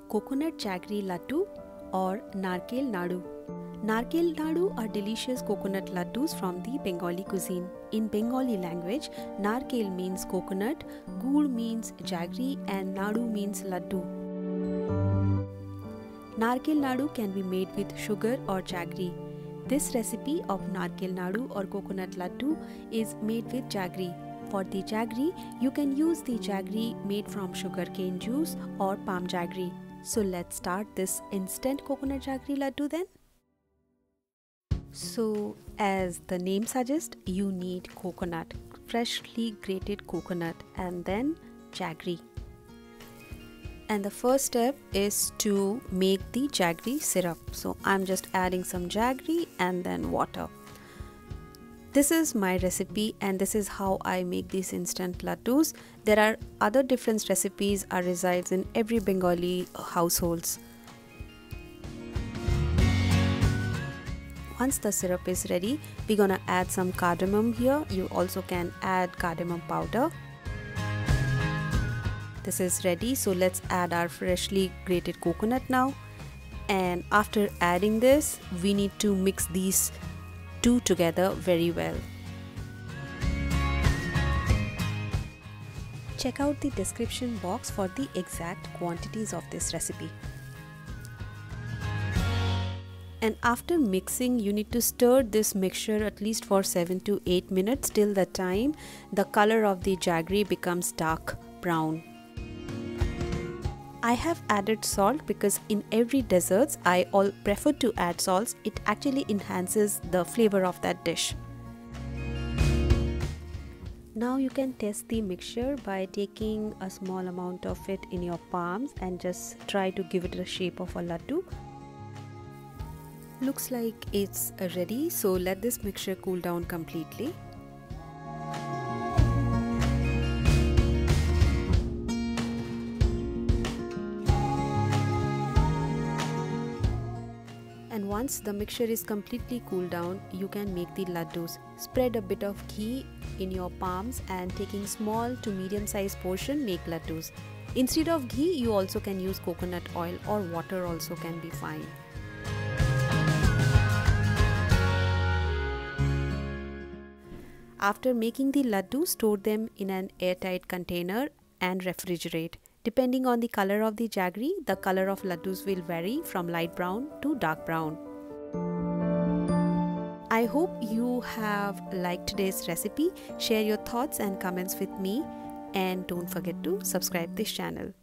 coconut jaggery laddu or narkel nadu. Narkel nadu are delicious coconut laddus from the Bengali cuisine. In Bengali language, narkel means coconut, gur means jaggery and nadu means laddu. Narkel nadu can be made with sugar or jaggery. This recipe of narkel nadu or coconut laddu is made with jaggery. For the jaggery, you can use the jaggery made from sugarcane juice or palm jaggery. So let's start this instant coconut jaggery laddu then. So as the name suggests, you need coconut, freshly grated coconut, and then jaggery. And the first step is to make the jaggery syrup. So I'm just adding some jaggery and then water. This is my recipe and this is how I make these instant laddus. There are other different recipes are resides in every Bengali households. Once the syrup is ready, we're gonna add some cardamom here. You also can add cardamom powder. This is ready, so let's add our freshly grated coconut now. And after adding this, we need to mix these two together very well. Check out the description box for the exact quantities of this recipe. And after mixing, you need to stir this mixture at least for 7 to 8 minutes till the time the color of the jaggery becomes dark brown. I have added salt because in every desserts I all prefer to add salts. It actually enhances the flavor of that dish. Now you can test the mixture by taking a small amount of it in your palms and just try to give it the shape of a laddu. Looks like it's ready, so let this mixture cool down completely. And once the mixture is completely cooled down, you can make the laddus. Spread a bit of ghee in your palms and taking small to medium size portion, make laddus. Instead of ghee, you also can use coconut oil or water also can be fine. After making the laddu, store them in an airtight container and refrigerate. Depending on the color of the jaggery, the color of laddus will vary from light brown to dark brown. I hope you have liked today's recipe. Share your thoughts and comments with me and don't forget to subscribe this channel.